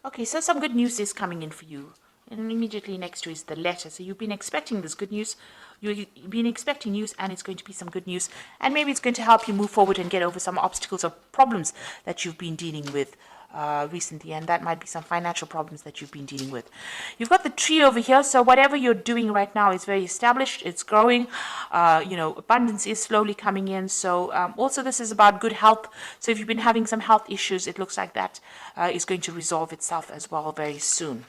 Okay, so some good news is coming in for you. And immediately next to is the letter. So you've been expecting this good news. You've been expecting news, and it's going to be some good news. And maybe it's going to help you move forward and get over some obstacles or problems that you've been dealing with recently. And that might be some financial problems that you've been dealing with. You've got the tree over here. So whatever you're doing right now is very established. It's growing. Abundance is slowly coming in. So also this is about good health. So if you've been having some health issues, it looks like that is going to resolve itself as well very soon.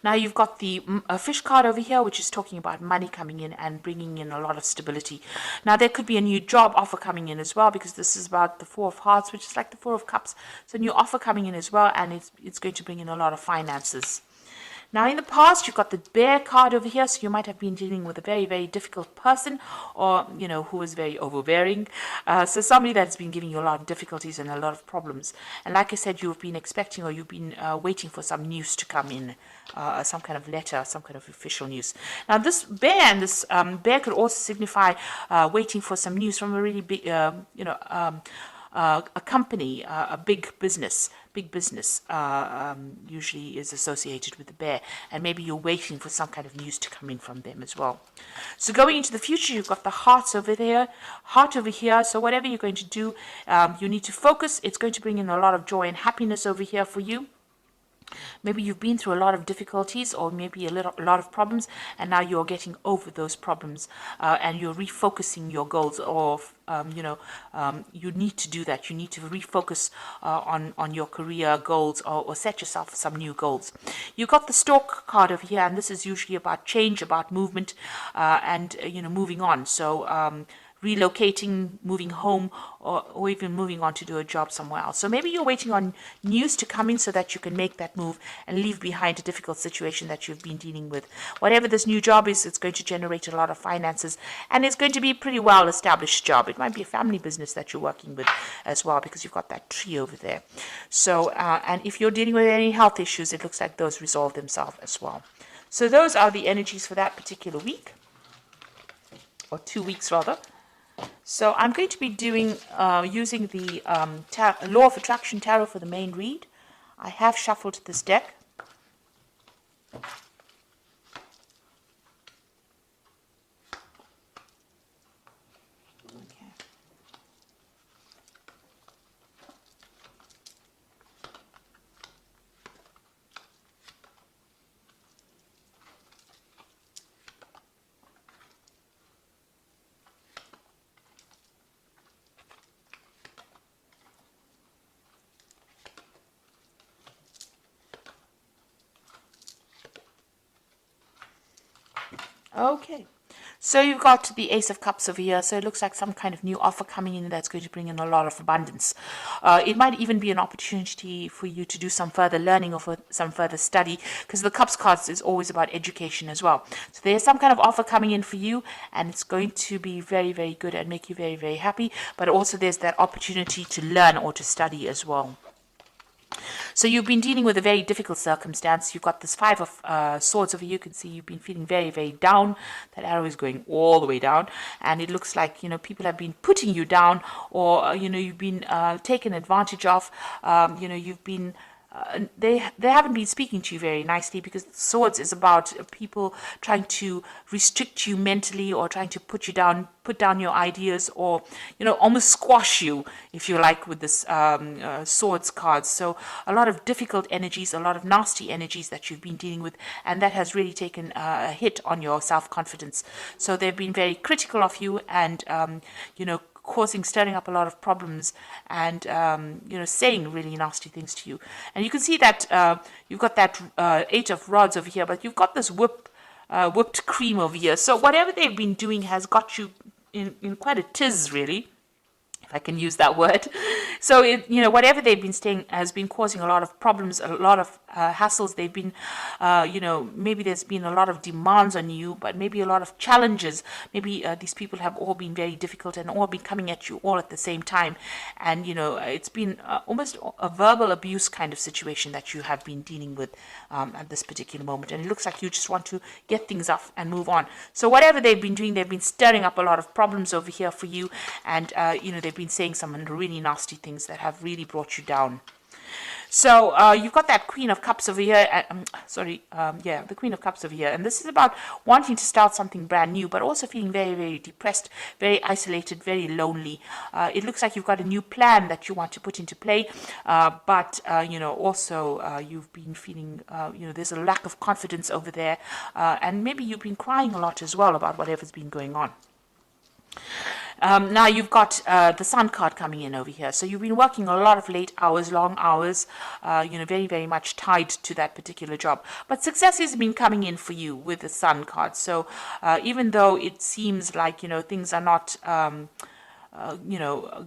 Now you've got the fish card over here, which is talking about money coming in and bringing in a lot of stability. Now there could be a new job offer coming in as well, because this is about the Four of Hearts, which is like the Four of Cups. So a new offer coming in as well, and it's going to bring in a lot of finances. Now, in the past, you've got the bear card over here, so you might have been dealing with a very, very difficult person, or, who was very overbearing. So somebody that's been giving you a lot of difficulties and a lot of problems. And like I said, you've been expecting, or you've been waiting for some news to come in, some kind of letter, some kind of official news. Now, this bear and this bear could also signify waiting for some news from a really big, a company, a big business usually is associated with the bear, and maybe you're waiting for some kind of news to come in from them as well. So going into the future, you've got the heart over here. So whatever you're going to do, you need to focus. It's going to bring in a lot of joy and happiness over here for you. Maybe you've been through a lot of difficulties, or maybe a lot of problems, and now you're getting over those problems, and you're refocusing your goals. Or you need to do that. You need to refocus on your career goals, or set yourself some new goals. You got the Stork card over here, and this is usually about change, about movement, and moving on. So relocating, moving home, or even moving on to do a job somewhere else. So maybe you're waiting on news to come in so that you can make that move and leave behind a difficult situation that you've been dealing with. Whatever this new job is, it's going to generate a lot of finances, and it's going to be a pretty well-established job. It might be a family business that you're working with as well, because you've got that tree over there. So, and if you're dealing with any health issues, it looks like those resolve themselves as well. So those are the energies for that particular week, or 2 weeks rather. So I'm going to be doing using the Law of Attraction Tarot for the main read. I have shuffled this deck. Okay, so you've got the Ace of Cups over here. So it looks like some kind of new offer coming in that's going to bring in a lot of abundance. It might even be an opportunity for you to do some further learning or for some further study, because the Cups cards is always about education as well. So there's some kind of offer coming in for you, and it's going to be very, very good and make you very, very happy. But also there's that opportunity to learn or to study as well. So you've been dealing with a very difficult circumstance. You've got this Five of Swords over here. You can see you've been feeling very, very down. That arrow is going all the way down. And it looks like, people have been putting you down, or, you've been taken advantage of. You've been... they haven't been speaking to you very nicely, because Swords is about people trying to restrict you mentally, or trying to put down your ideas, or almost squash you, if you like, with this Swords card. So a lot of difficult energies, a lot of nasty energies that you've been dealing with, and that has really taken a hit on your self-confidence. So they've been very critical of you, and stirring up a lot of problems, and saying really nasty things to you. And you can see that you've got that Eight of Rods over here, but you've got this whipped cream over here. So whatever they've been doing has got you in quite a tiz, really, if I can use that word. So whatever they've been saying has been causing a lot of problems, a lot of hassles. They've been, maybe there's been a lot of demands on you, but maybe a lot of challenges. Maybe these people have all been very difficult and all been coming at you all at the same time. And, it's been almost a verbal abuse kind of situation that you have been dealing with at this particular moment. And it looks like you just want to get things off and move on. So whatever they've been doing, they've been stirring up a lot of problems over here for you. And, they've been saying some really nasty things that have really brought you down. So you've got that Queen of Cups over here. The Queen of Cups over here. And this is about wanting to start something brand new, but also feeling very, very depressed, very isolated, very lonely. It looks like you've got a new plan that you want to put into play, but also you've been feeling, there's a lack of confidence over there, and maybe you've been crying a lot as well about whatever's been going on. Now you've got the Sun card coming in over here. So you've been working a lot of late hours, long hours, very, very much tied to that particular job. But success has been coming in for you with the Sun card. So even though it seems like, things are not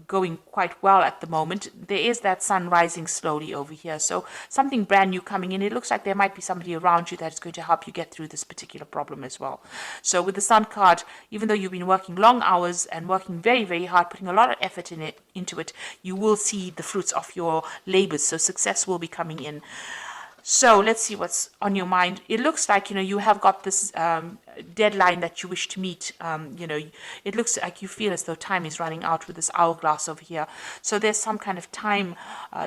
going quite well at the moment, there is that sun rising slowly over here. So something brand new coming in. It looks like there might be somebody around you that is going to help you get through this particular problem as well. So with the Sun card, even though you've been working long hours and working very, very hard, putting a lot of effort into it, you will see the fruits of your labors. So success will be coming in. So let's see what's on your mind. It looks like, you have got this deadline that you wish to meet. It looks like you feel as though time is running out with this hourglass over here. So there's some kind of time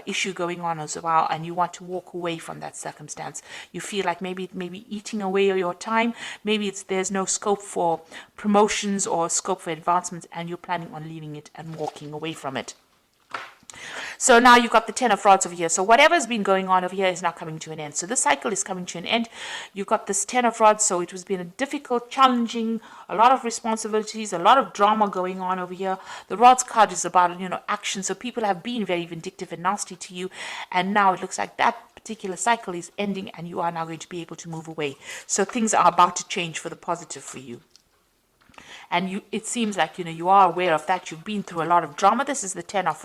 issue going on as well, and you want to walk away from that circumstance. You feel like maybe eating away your time. Maybe there's no scope for promotions or scope for advancements, and you're planning on leaving it and walking away from it. So now you've got the Ten of Rods over here. So whatever's been going on over here is now coming to an end. So this cycle is coming to an end. You've got this Ten of Rods. So it has been a difficult, challenging, a lot of responsibilities, a lot of drama going on over here. The Rods card is about, action. So people have been very vindictive and nasty to you. And now it looks like that particular cycle is ending and you are now going to be able to move away. So things are about to change for the positive for you. And it seems like, you are aware of that. You've been through a lot of drama. This is the Ten of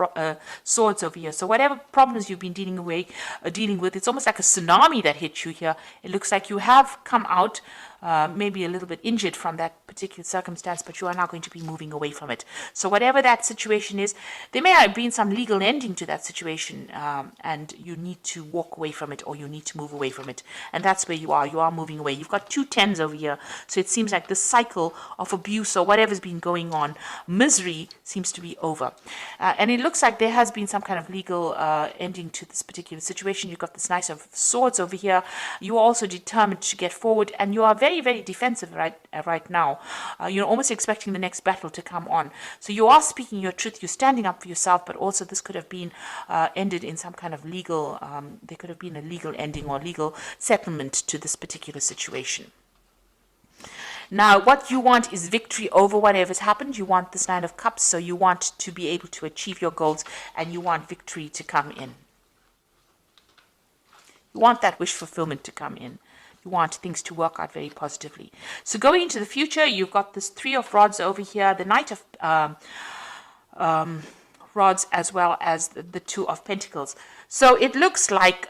Swords over here. So whatever problems you've been dealing with, it's almost like a tsunami that hit you here. It looks like you have come out maybe a little bit injured from that particular circumstance, but you are now going to be moving away from it. So whatever that situation is, there may have been some legal ending to that situation, and you need to walk away from it, or you need to move away from it. And that's where you are. You are moving away. You've got 2 tens over here. So it seems like the cycle of abuse or whatever's been going on, misery, seems to be over. And it looks like there has been some kind of legal ending to this particular situation. You've got this Knight of Swords over here. You are also determined to get forward, and you are very, very defensive right now. You're almost expecting the next battle to come on. So you are speaking your truth. You're standing up for yourself, but also this could have been ended in some kind of legal, there could have been a legal ending or legal settlement to this particular situation. Now, what you want is victory over whatever's happened. You want this Nine of Cups, so you want to be able to achieve your goals, and you want victory to come in. You want that wish fulfillment to come in. You want things to work out very positively. So going into the future, you've got this Three of Rods over here, the Knight of Rods, as well as the Two of Pentacles. So it looks like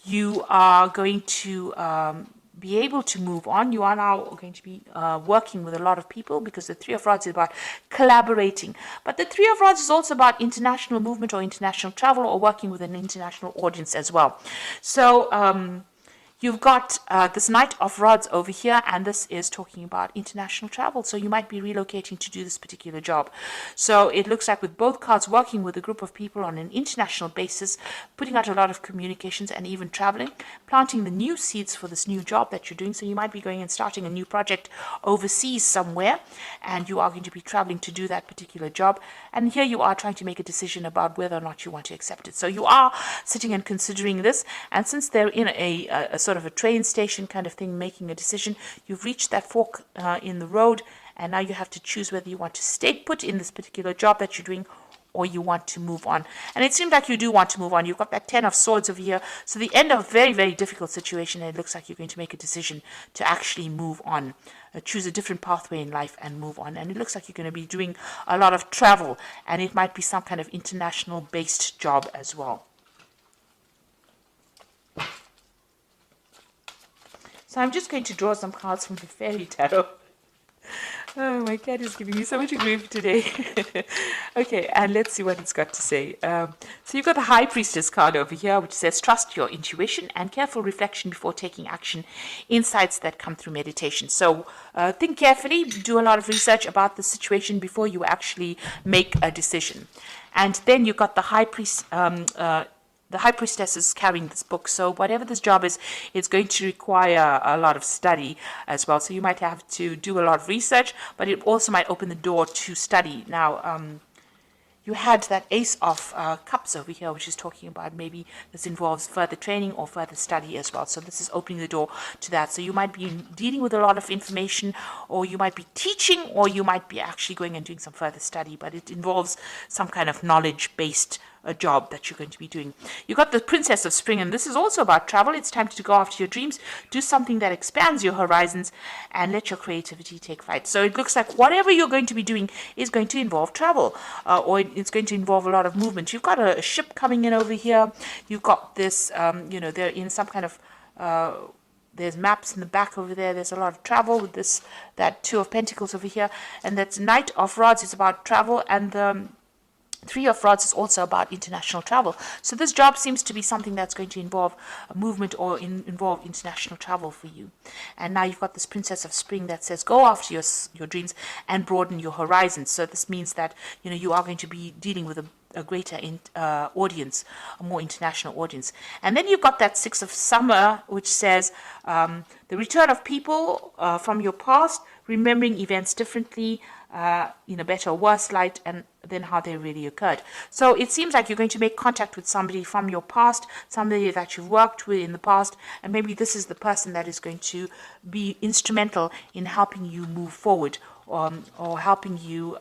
you are going to be able to move on. You are now going to be working with a lot of people, because the Three of Rods is about collaborating. But the Three of Rods is also about international movement or international travel, or working with an international audience as well. So you've got this Knight of Rods over here, and this is talking about international travel. So you might be relocating to do this particular job. So it looks like with both cards, working with a group of people on an international basis, putting out a lot of communications and even traveling, planting the new seeds for this new job that you're doing. So you might be going and starting a new project overseas somewhere, and you are going to be traveling to do that particular job. And here you are trying to make a decision about whether or not you want to accept it. So you are sitting and considering this, and since they're in a sort of a train station kind of thing, making a decision, you've reached that fork in the road, and now you have to choose whether you want to stay put in this particular job that you're doing, or you want to move on. And it seems like you do want to move on. You've got that Ten of Swords over here. So the end of a very, very difficult situation, and it looks like you're going to make a decision to actually move on, choose a different pathway in life and move on. And it looks like you're going to be doing a lot of travel, and it might be some kind of international based job as well. So I'm just going to draw some cards from the Fairy Tarot. Oh, my cat is giving me so much grief today. Okay, and let's see what it's got to say. So you've got the High Priestess card over here, which says, trust your intuition and careful reflection before taking action. Insights that come through meditation. So think carefully, do a lot of research about the situation before you actually make a decision. And then you've got the High Priest the high priestess is carrying this book, so whatever this job is, it's going to require a lot of study as well. So you might have to do a lot of research, but it also might open the door to study. Now, you had that Ace of Cups over here, which is talking about maybe this involves further training or further study as well. So this is opening the door to that. So you might be dealing with a lot of information, or you might be teaching, or you might be actually going and doing some further study, but it involves some kind of knowledge-based job that you're going to be doing. You got the Princess of Spring, and this is also about travel. It's time to go after your dreams, do something that expands your horizons, and let your creativity take flight. So it looks like whatever you're going to be doing is going to involve travel, or it's going to involve a lot of movement. You've got a ship coming in over here. You've got this, they're in some kind of there's maps in the back over there. There's a lot of travel with that Two of Pentacles over here, and that's Knight of Rods is about travel, and the Three of Rods is also about international travel. So this job seems to be something that's going to involve a movement or involve international travel for you. And now you've got this Princess of Spring that says go after your dreams and broaden your horizons. So this means that you are going to be dealing with a greater audience, a more international audience. And then you've got that Six of Summer, which says the return of people from your past, remembering events differently, in a better or worse light, and then how they really occurred. So it seems like you're going to make contact with somebody from your past, somebody that you've worked with in the past, and maybe this is the person that is going to be instrumental in helping you move forward, or helping you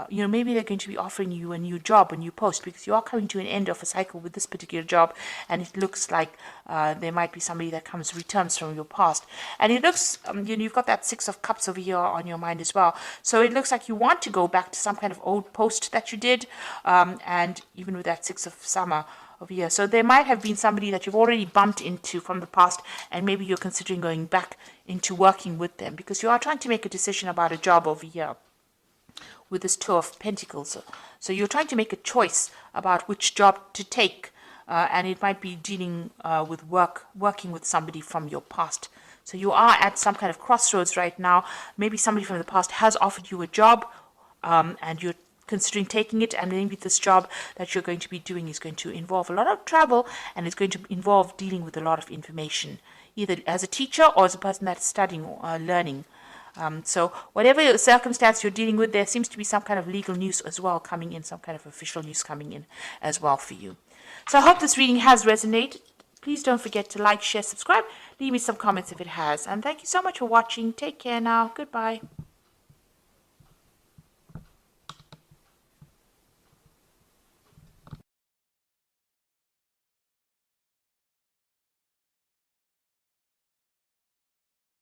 maybe they're going to be offering you a new job, a new post, because you are coming to an end of a cycle with this particular job, and it looks like there might be somebody that returns from your past. And it looks, you've got that Six of Cups over here on your mind as well. So it looks like you want to go back to some kind of old post that you did, and even with that Six of Summer over here. So there might have been somebody that you've already bumped into from the past, and maybe you're considering going back into working with them, because you are trying to make a decision about a job over here with this Two of Pentacles. So you're trying to make a choice about which job to take, and it might be dealing with working with somebody from your past. So you are at some kind of crossroads right now. Maybe somebody from the past has offered you a job, and you're considering taking it, and maybe this job that you're going to be doing is going to involve a lot of travel, and it's going to involve dealing with a lot of information, either as a teacher or as a person that's studying or learning. So whatever circumstance you're dealing with, there seems to be some kind of legal news as well coming in, some kind of official news coming in as well for you. So I hope this reading has resonated. Please don't forget to like, share, subscribe. Leave me some comments if it has. And thank you so much for watching. Take care now. Goodbye.